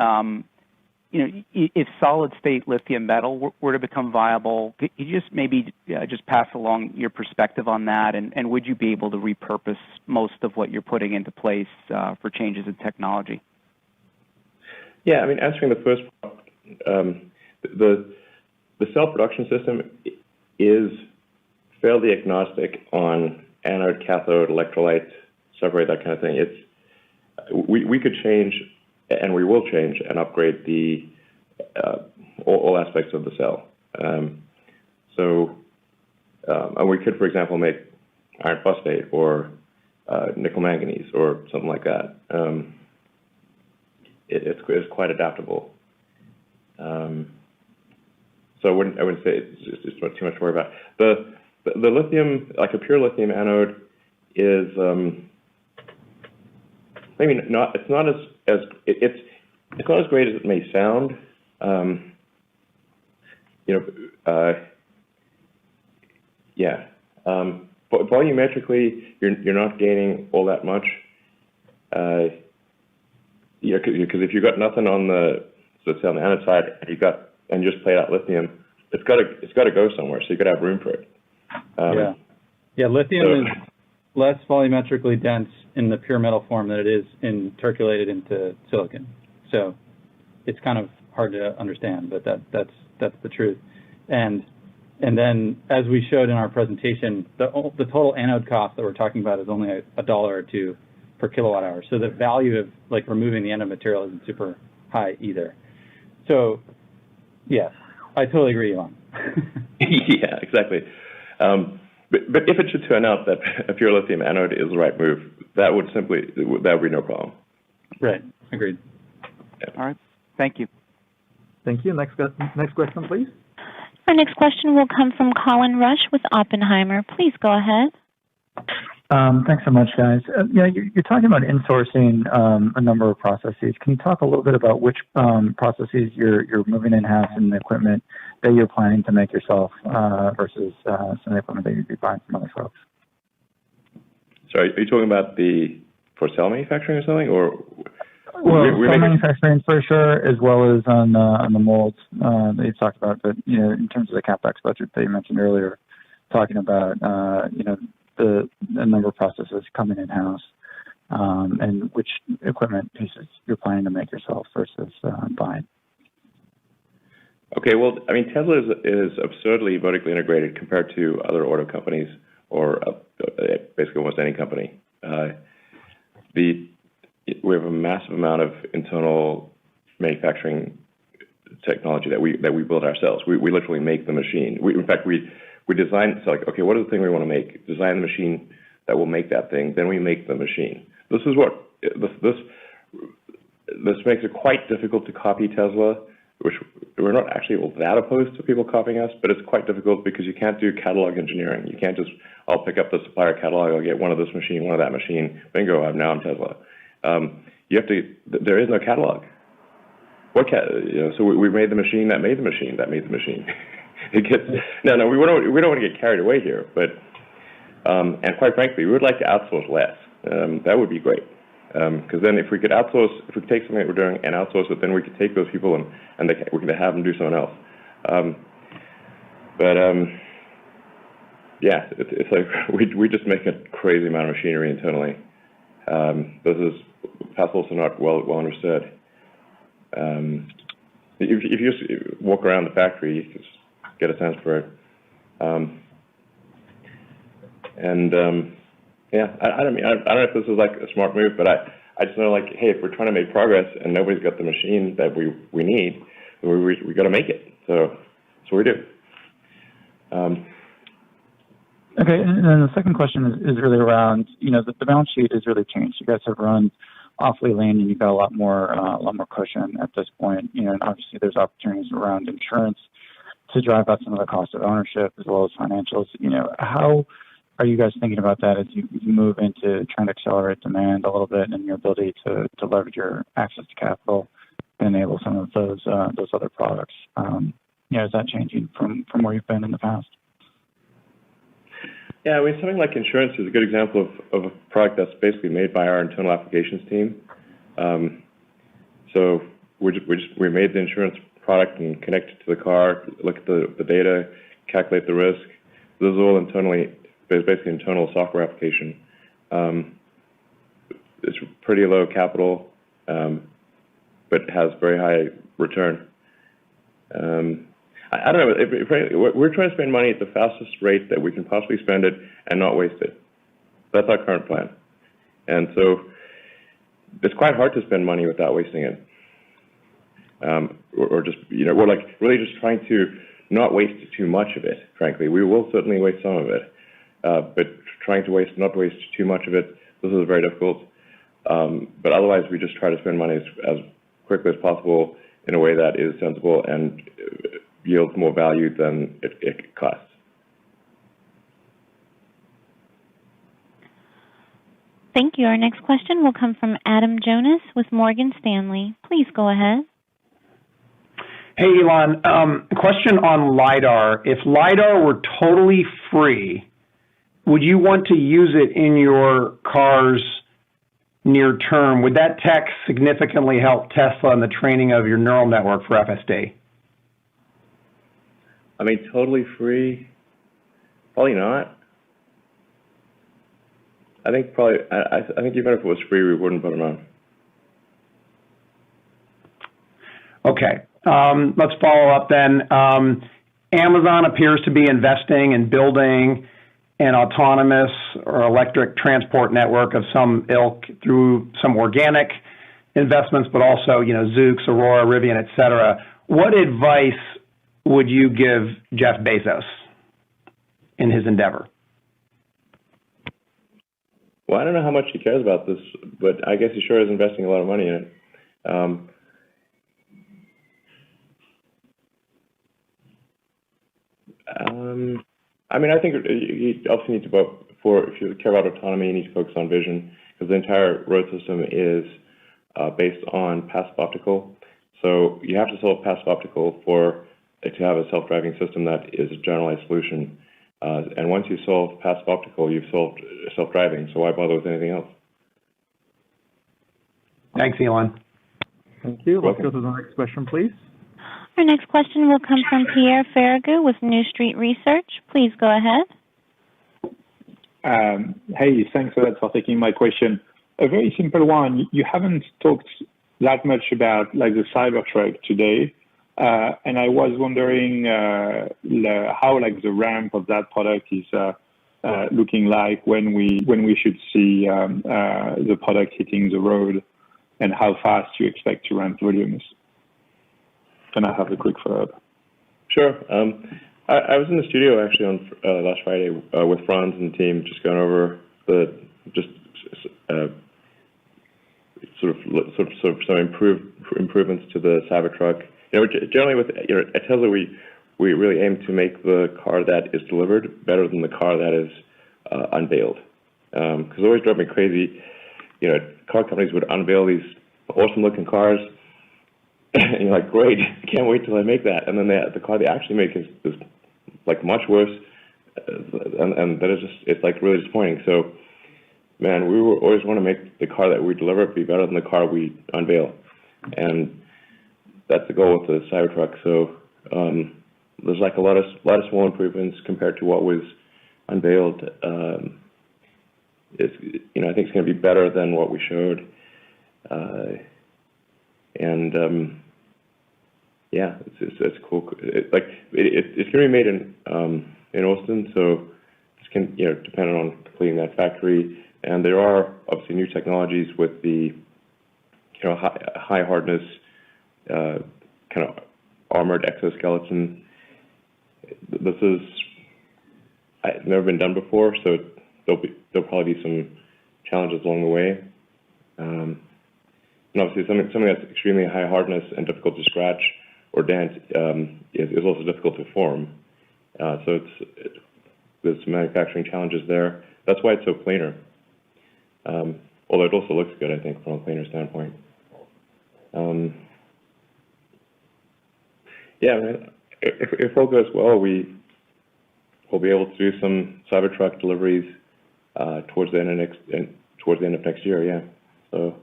if solid state lithium metal were to become viable, could you just maybe just pass along your perspective on that, and would you be able to repurpose most of what you're putting into place for changes in technology? Yeah, I mean, answering the first part, the cell production system is fairly agnostic on anode, cathode, electrolyte, substrate, that kind of thing. We could change, and we will change and upgrade all aspects of the cell. And we could, for example, make iron phosphate or nickel manganese or something like that. It's quite adaptable. So I wouldn't say it's too much to worry about. The lithium, like a pure lithium anode, is maybe not. It's not as great as it may sound. But volumetrically, you're not gaining all that much. Because if you've got nothing on the anode side, and you just play out lithium, it's got to go somewhere. So you got to have room for it. Lithium is less volumetrically dense in the pure metal form than it is intercalated into silicon. So it's kind of hard to understand, but that's the truth. And then, as we showed in our presentation, the total anode cost that we're talking about is only $1 or $2 per kilowatt hour. So the value of removing the anode material isn't super high either. So yeah, I totally agree, Elon. Yeah, exactly. But if it should turn out that a pure lithium anode is the right move, that would be no problem. Right. Agreed. Yeah. All right. Thank you. Thank you. Next question, please. Our next question will come from Colin Rusch with Oppenheimer. Please go ahead. Thanks so much, guys. You're talking about insourcing a number of processes. Can you talk a little bit about which processes you're moving in-house and the equipment that you're planning to make yourself versus some of the equipment that you'd be buying from other folks? Sorry, are you talking about for cell manufacturing or something, or? Well, cell manufacturing for sure, as well as on the molds that you've talked about. But in terms of the capex budget that you mentioned earlier, talking about the number of processes coming in-house and which equipment pieces you're planning to make yourself versus buying. Okay, Okay, well, I mean, Tesla is absurdly vertically integrated compared to other auto companies or basically almost any company. We have a massive amount of internal manufacturing technology that we build ourselves. We literally make the machine. In fact, we design. So like, okay, what is the thing we want to make? Design the machine that will make that thing. Then we make the machine. This makes it quite difficult to copy Tesla, which we're not actually that opposed to people copying us, but it's quite difficult because you can't do catalog engineering. You can't just, I'll pick up the supplier catalog, I'll get one of this machine, one of that machine, bingo, now I'm Tesla. You have to, there is no catalog. So we made the machine that made the machine that made the machine. We don't want to get carried away here, but, and quite frankly, we would like to outsource less. That would be great. Because then if we could take something that we're doing and outsource it, then we could take those people and we could have them do something else. Yeah, it's like we just make a crazy amount of machinery internally. That's also not well understood. If you just walk around the factory, you can just get a sense for it. Yeah, I don't know if this is like a smart move, but I just know, like, hey, if we're trying to make progress and nobody's got the machine that we need, we got to make it. So we do. Okay, and then the second question is really around, the balance sheet has really changed. You guys have run awfully lean, and you've got a lot more cushion at this point. And obviously there's opportunities around insurance to drive out some of the cost of ownership as well as financials. How are you guys thinking about that as you move into trying to accelerate demand a little bit and your ability to leverage your access to capital and enable some of those other products? Is that changing from where you've been in the past? Yeah, I mean, something like insurance is a good example of a product that's basically made by our internal applications team. So we made the insurance product and connect it to the car, look at the data, calculate the risk. This is all internally. It's basically an internal software application. It's pretty low capital, but has very high return. I don't know. We're trying to spend money at the fastest rate that we can possibly spend it and not waste it. That's our current plan. And so it's quite hard to spend money without wasting it. Or just, we're like really just trying to not waste too much of it, frankly. We will certainly waste some of it. But trying to not waste too much of it, this is very difficult. But otherwise, we just try to spend money as quickly as possible in a way that is sensible and yields more value than it costs. Thank you. Our next question will come from Adam Jonas with Morgan Stanley. Please go ahead. Hey, Elon. Question on LiDAR. If LiDAR were totally free, would you want to use it in your cars near term? Would that tech significantly help Tesla in the training of your neural network for FSD? I mean, totally free? Probably not. I think even if it was free, we wouldn't put them on. Okay. Let's follow up then. Amazon appears to be investing in building an autonomous or electric transport network of some ilk through some organic investments, but also, Zoox, Aurora, Rivian, et cetera. What advice would you give Jeff Bezos in his endeavor? Well, I don't know how much he cares about this, but I guess he sure is investing a lot of money in it. I mean, I think you also need to if you care about autonomy, you need to focus on vision, because the entire road system is based on passive optical. So you have to solve passive optical to have a self-driving system that is a generalized solution. And once you solve passive optical, you've solved self-driving. So why bother with anything else? Thanks, Elon. Thank you. Let's go to the next question, please. Our next question will come from Pierre Ferragu with New Street Research. Please go ahead. Hey, thanks a lot for taking my question. A very simple one. You haven't talked that much about the Cybertruck today. And I was wondering how the ramp of that product is looking like, when we should see the product hitting the road, and how fast you expect to ramp volumes. Can I have a quick follow-up? Sure. I was in the studio actually on last Friday with Franz and the team, just going over sort of some improvements to the Cybertruck. Generally with at Tesla, we really aim to make the car that is delivered better than the car that is unveiled. Because it always drove me crazy. Car companies would unveil these awesome-looking cars, and you're like, great, can't wait till I make that. And then the car they actually make is like much worse, and that is it's like really disappointing. So, man, we always want to make the car that we deliver be better than the car we unveil, and that's the goal with the Cybertruck. So there's like a lot of small improvements compared to what was unveiled. I think it's going to be better than what we showed, it's cool. It's going to be made in Austin, so it's dependent on completing that factory. And there are obviously new technologies with the high hardness kind of armored exoskeleton. This is never been done before, so there'll probably be some challenges along the way. And obviously something that's extremely high hardness and difficult to scratch or dent is also difficult to form. So there's some manufacturing challenges there. That's why it's so planar. Although it also looks good, I think, from a planar standpoint. If all goes well, we'll be able to do some Cybertruck deliveries towards the end of next year. Yeah, so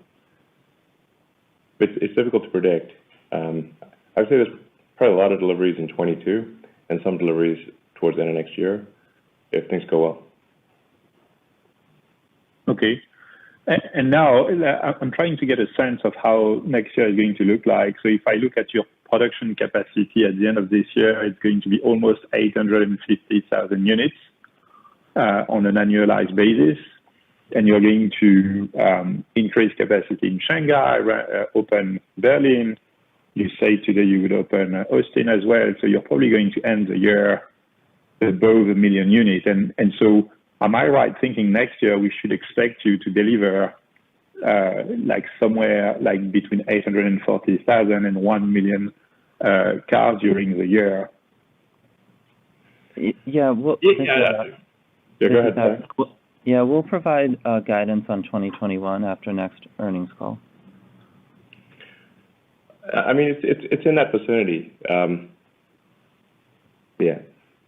it's difficult to predict. I would say there's probably a lot of deliveries in 22 and some deliveries towards the end of next year if things go well. Okay. And now I'm trying to get a sense of how next year is going to look like. So if I look at your production capacity at the end of this year, it's going to be almost 850,000 units on an annualized basis. And you're going to increase capacity in Shanghai, open Berlin. You say today you would open Austin as well. So you're probably going to end the year above 1 million units. And so am I right thinking next year we should expect you to deliver like somewhere like between 840,000 and 1 million cars during the year? Yeah, go ahead, Zach. Yeah, we'll provide guidance on 2021 after next earnings call. I mean, it's in that vicinity. Yeah,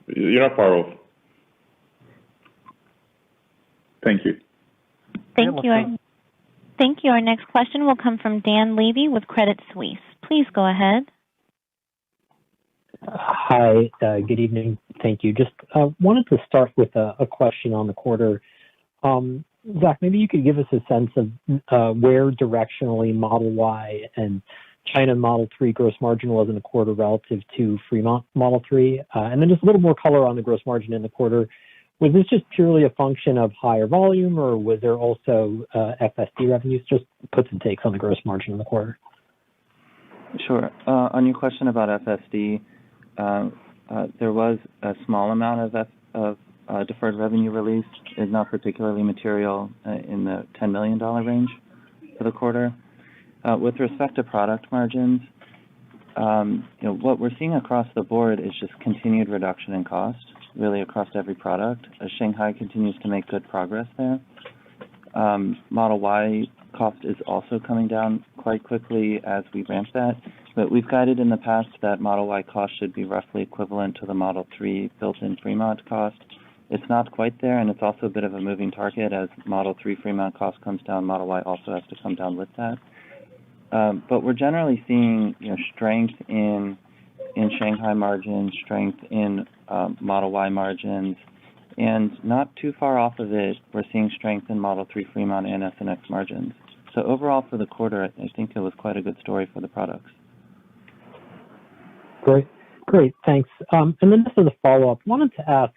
you're not far off. Thank you. Thank you. Thank you. Our next question will come from Dan Levy with Credit Suisse. Please go ahead. Hi, good evening. Thank you. Just wanted to start with a question on the quarter. Zach, maybe you could give us a sense of where directionally Model Y and China Model 3 gross margin was in the quarter relative to Fremont Model 3. And then just a little more color on the gross margin in the quarter. Was this just purely a function of higher volume, or was there also FSD revenues? Just puts and takes on the gross margin in the quarter. Sure. On your question about FSD, there was a small amount of deferred revenue released. Is not particularly material in the $10 million range for the quarter. With respect to product margins, what we're seeing across the board is just continued reduction in cost, really across every product. Shanghai continues to make good progress there. Model Y cost is also coming down quite quickly as we ramp that. But we've guided in the past that Model Y cost should be roughly equivalent to the Model 3 built-in Fremont cost. It's not quite there, and it's also a bit of a moving target. As Model 3 Fremont cost comes down, Model Y also has to come down with that. But we're generally seeing strength in Shanghai margins, strength in Model Y margins, and not too far off of it, we're seeing strength in Model 3 Fremont and S and X margins. So overall for the quarter, I think it was quite a good story for the products. Great, thanks. And then just as a follow-up, wanted to ask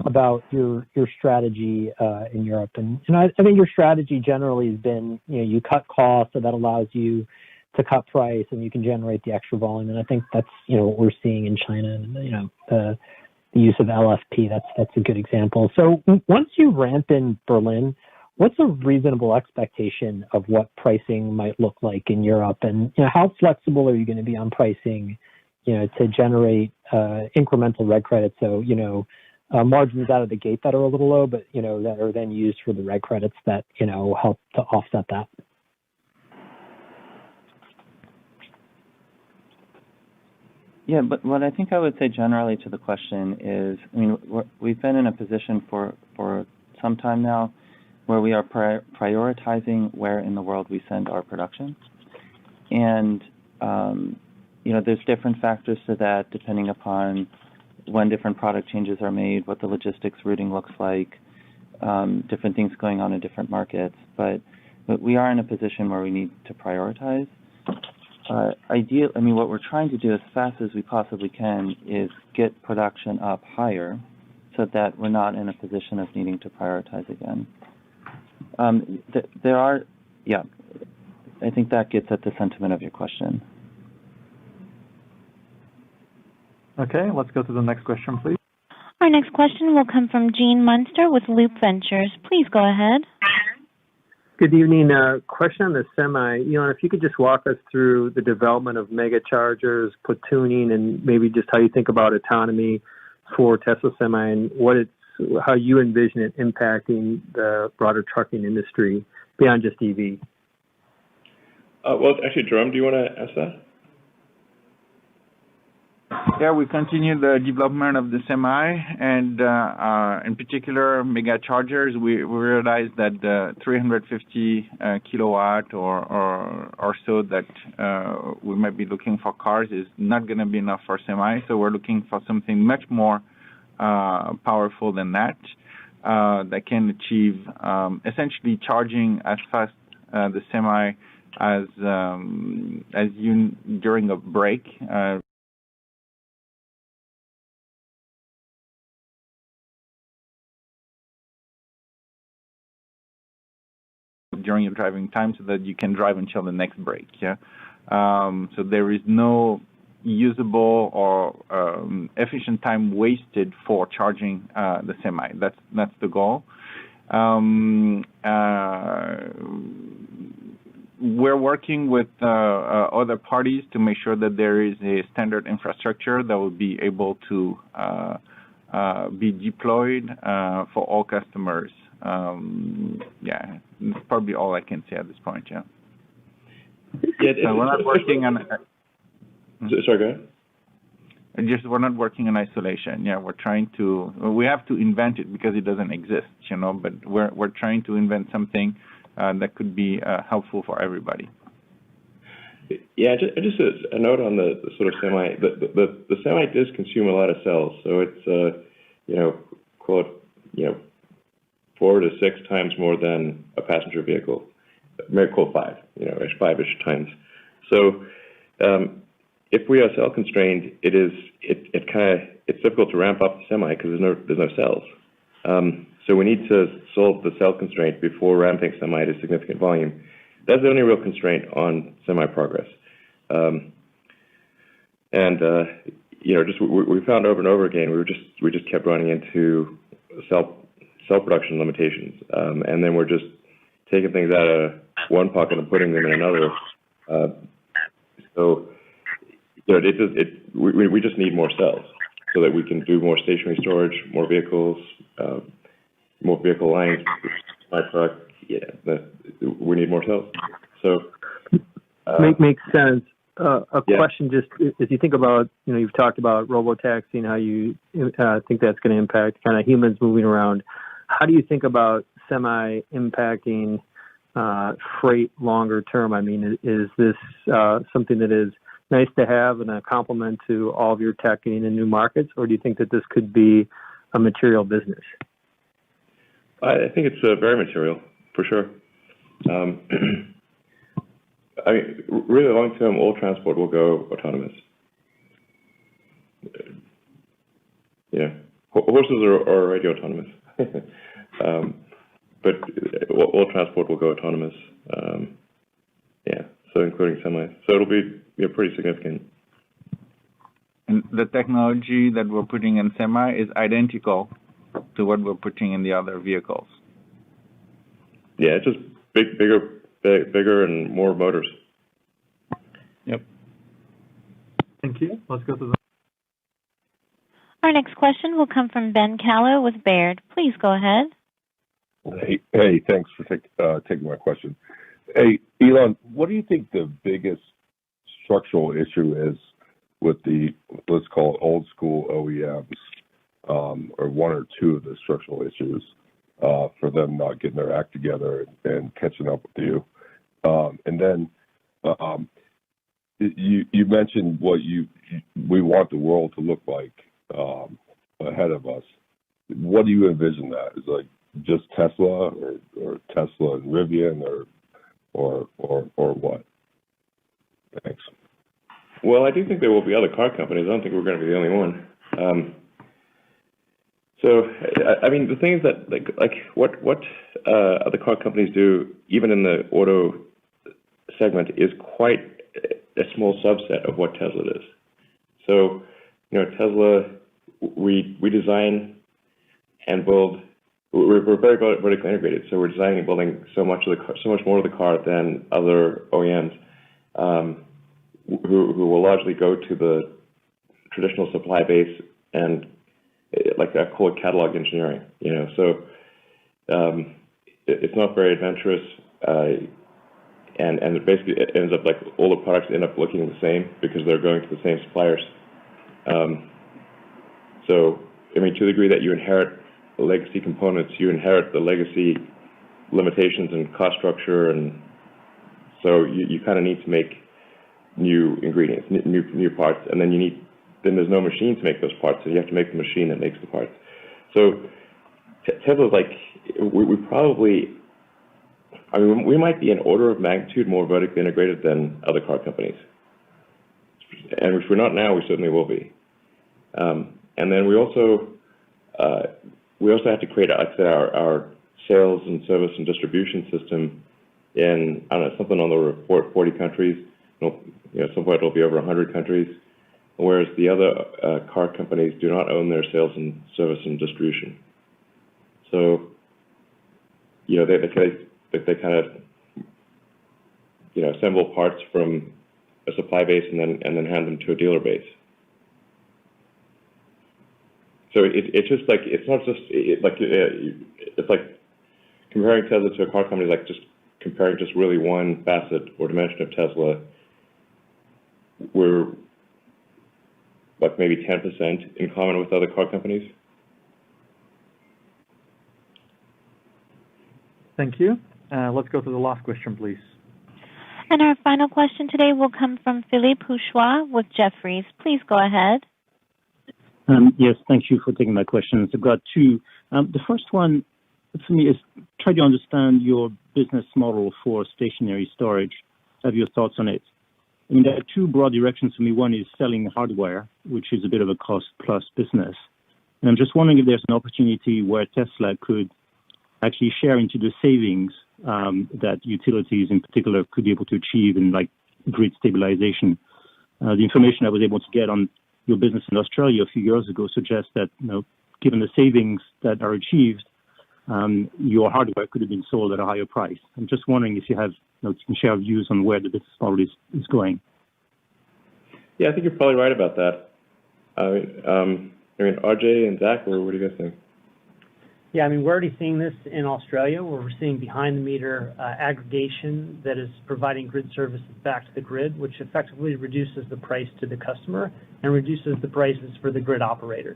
about your strategy in Europe. And I think your strategy generally has been, you cut costs, so that allows you to cut price, and you can generate the extra volume. And I think that's, what we're seeing in China, and, the use of LFP, that's a good example. So once you ramp in Berlin, what's a reasonable expectation of what pricing might look like in Europe? And, how flexible are you going to be on pricing, to generate incremental reg credits? So, margins out of the gate that are a little low, but, that are then used for the reg credits that, help to offset that. Yeah, but what I think I would say generally to the question is, we've been in a position for some time now where we are prioritizing where in the world we send our production. And, there's different factors to that depending upon when different product changes are made, what the logistics routing looks like, different things going on in different markets. But we are in a position where we need to prioritize. What we're trying to do as fast as we possibly can is get production up higher so that we're not in a position of needing to prioritize again. I think that gets at the sentiment of your question. Okay, let's go to the next question, please. Our next question will come from Gene Munster with Loop Ventures. Please go ahead. Good evening. Question on the semi. If you could just walk us through the development of mega chargers, platooning, and maybe just how you think about autonomy for Tesla Semi and how you envision it impacting the broader trucking industry beyond just EV. Well, actually, Jerome, do you want to ask that? Yeah, we continue the development of the Semi, and in particular, mega chargers. We realized that the 350 kilowatt or so that we might be looking for cars is not going to be enough for Semi. So we're looking for something much more powerful than that that can achieve essentially charging as fast the Semi as you during a break. During your driving time, so that you can drive until the next break. So there is no usable or efficient time wasted for charging the Semi. That's the goal. We're working with other parties to make sure that there is a standard infrastructure that will be able to be deployed for all customers. That's probably all I can say at this point. So we're not working on. Sorry, go ahead. We're not working in isolation. We're trying to. We have to invent it because it doesn't exist, But we're trying to invent something that could be helpful for everybody. Yeah, just a note on the sort of Semi. The Semi does consume a lot of cells, so it's quote 4 to 6 times more than a passenger vehicle. Maybe quote 5, 5-ish times. So if we are cell constrained, it's difficult to ramp up the Semi because there's no cells. So we need to solve the cell constraint before ramping Semi to significant volume. That's the only real constraint on Semi progress. We found over and over again we just kept running into cell production limitations, and then we're just taking things out of one pocket and putting them in another. We just need more cells so that we can do more stationary storage, more vehicles, more vehicle lines. My truck, we need more cells. So makes sense. Question, just as you think about, you've talked about robotaxi and how you think that's going to impact kind of humans moving around. How do you think about Semi impacting freight longer term? I mean, is this something that is nice to have and a complement to all of your tech getting in new markets, or do you think that this could be a material business? I think it's very material, for sure. Really long term, all transport will go autonomous. Horses are already autonomous. But all transport will go autonomous. So including semis. So it'll be pretty significant. And the technology that we're putting in semi is identical to what we're putting in the other vehicles. Yeah, it's just bigger and more motors. Yep. Thank you. Let's go to the... Our next question will come from Ben Kallo with Baird. Please go ahead. Hey, thanks for taking my question. Hey, Elon, what do you think the biggest structural issue is with the, let's call it old school OEMs, or one or two of the structural issues for them not getting their act together and catching up with you? And then you mentioned what we want the world to look like ahead of us. What do you envision that? Is like just Tesla or Tesla and Rivian or what? Thanks. Well, I do think there will be other car companies. I don't think we're going to be the only one. So, I mean, the thing is that like what other car companies do, even in the auto segment, is quite a small subset of what Tesla does. So, Tesla, we design and build. We're very vertically integrated. So we're designing and building so much more of the car than other OEMs, who will largely go to the traditional supply base and I call it catalog engineering. So it's not very adventurous, and it basically ends up like all the products end up looking the same because they're going to the same suppliers. So I mean, to the degree that you inherit the legacy components, you inherit the legacy limitations and cost structure, and so you kind of need to make new ingredients, new parts, and then there's no machine to make those parts, so you have to make the machine that makes the parts. So Tesla's we probably, I mean, we might be an order of magnitude more vertically integrated than other car companies, and if we're not now, we certainly will be. And then we also have to create, our sales and service and distribution system in, I don't know, something on the order of 40 countries. Some point it'll be over 100 countries, whereas the other car companies do not own their sales and service and distribution. So, they kind of, assemble parts from a supply base and then hand them to a dealer base. So it's just like, it's not just it's like comparing Tesla to a car company, like just comparing just really one facet or dimension of Tesla. We're like maybe 10% in common with other car companies. Thank you. Let's go to the last question, please. And our final question today will come from Philippe Houchois with Jefferies. Please go ahead. Yes, thank you for taking my questions. I've got two. The first one for me is try to understand your business model for stationary storage. Have your thoughts on it? I mean, there are two broad directions for me. One is selling hardware, which is a bit of a cost-plus business. And I'm just wondering if there's an opportunity where Tesla could actually share into the savings that utilities in particular could be able to achieve in grid stabilization. The information I was able to get on your business in Australia a few years ago suggests that, given the savings that are achieved, your hardware could have been sold at a higher price. I'm just wondering if you have, you can share views on where the business model is going. Yeah, I think you're probably right about that. I mean, RJ and Zach, what do you guys think? Yeah, I mean, we're already seeing this in Australia, where we're seeing behind-the-meter aggregation that is providing grid services back to the grid, which effectively reduces the price to the customer and reduces the prices for the grid operator.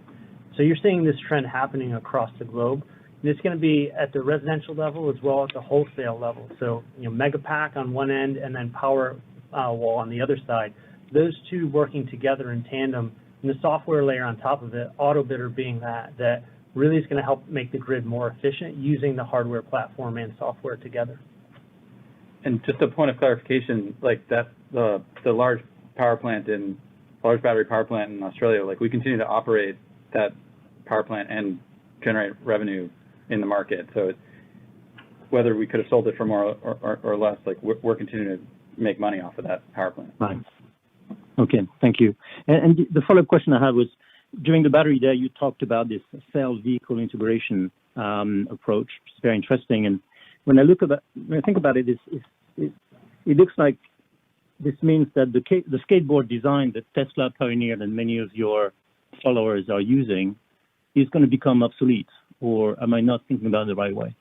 So you're seeing this trend happening across the globe. And it's going to be at the residential level as well as the wholesale level. So, Megapack on one end and then Powerwall on the other side. Those two working together in tandem, and the software layer on top of it, AutoBidder being that really is going to help make the grid more efficient using the hardware platform and software together. And just a point of clarification, the large battery power plant in Australia, we continue to operate that power plant and generate revenue in the market. So whether we could have sold it for more or less, like we're continuing to make money off of that power plant. Right. Okay, thank you. And the follow-up question I had was, during the battery day, you talked about this cell vehicle integration approach, which is very interesting. And when I think about it, it looks like this means that the skateboard design that Tesla pioneered and many of your followers are using is going to become obsolete. Or am I not thinking about it the right way?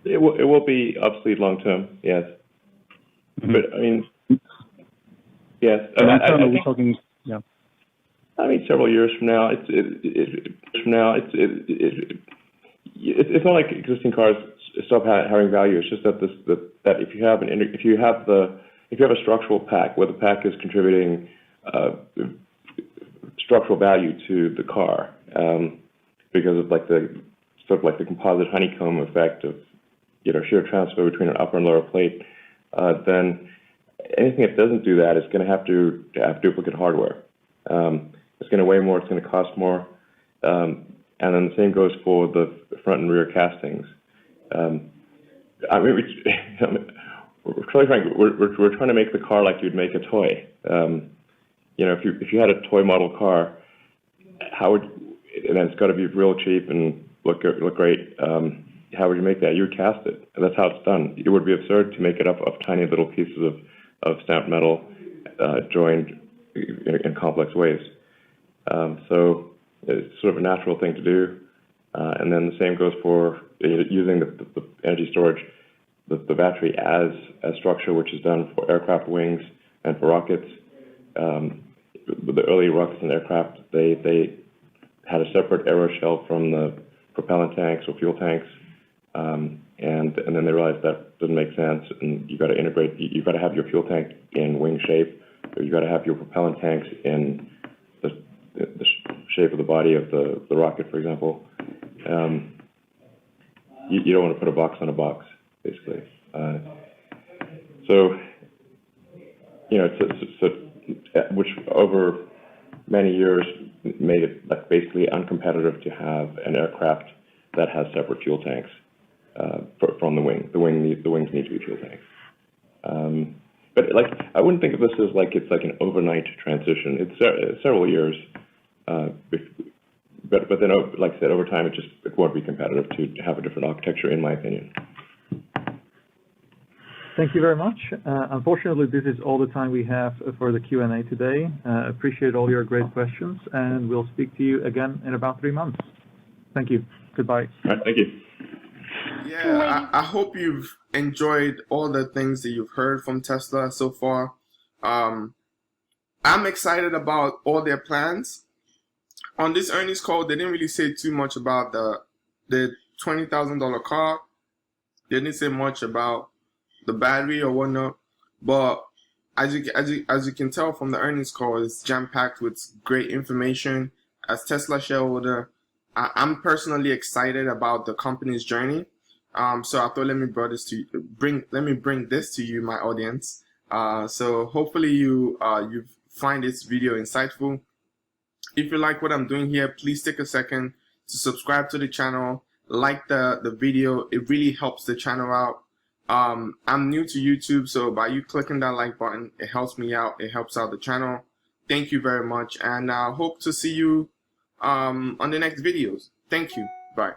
It will be obsolete long term, yes. Mm-hmm. But I mean, yes. Are we talking? Yeah. I mean, several years from now, it's not like existing cars stop having value. It's just that that if you have a structural pack where the pack is contributing structural value to the car, because of like the composite honeycomb effect of shear transfer between an upper and lower plate, then anything that doesn't do that is going to have to have duplicate hardware. It's going to weigh more. It's going to cost more. And then the same goes for the front and rear castings. I mean, we're trying to make the car like you'd make a toy. If you had a toy model car, and then it's got to be real cheap and look great. How would you make that? You would cast it. And that's how it's done. It would be absurd to make it up of tiny little pieces of stamped metal joined in complex ways. So it's sort of a natural thing to do. And then the same goes for using the energy storage, the battery as a structure, which is done for aircraft wings and for rockets. The early rockets and aircraft, they had a separate aeroshell from the propellant tanks or fuel tanks. And then they realized that doesn't make sense, and you got to integrate. You got to have your fuel tank in wing shape, or you got to have your propellant tanks in the shape of the body of the rocket, for example. You don't want to put a box on a box, basically. Which over many years made it like basically uncompetitive to have an aircraft that has separate fuel tanks from the wing. The wings need to be fuel tanks. But I wouldn't think of this as like it's like an overnight transition. It's several years. But then, like I said, over time it won't be competitive to have a different architecture, in my opinion. Thank you very much. Unfortunately, this is all the time we have for the Q&A today. Appreciate all your great questions, and we'll speak to you again in about 3 months. Thank you. Goodbye. All right, thank you. Yeah, I hope you've enjoyed all the things that you've heard from Tesla so far. I'm excited about all their plans. On this earnings call, they didn't really say too much about the $20,000 car. They didn't say much about the battery or whatnot. But as you can tell from the earnings call, it's jam-packed with great information. As Tesla shareholder, I'm personally excited about the company's journey. So I thought let me bring this to you, my audience. So hopefully you find this video insightful. If you like what I'm doing here, please take a second to subscribe to the channel, like the video. It really helps the channel out. I'm new to YouTube, so by you clicking that like button, it helps me out. It helps out the channel. Thank you very much, and I hope to see you on the next videos. Thank you. Bye.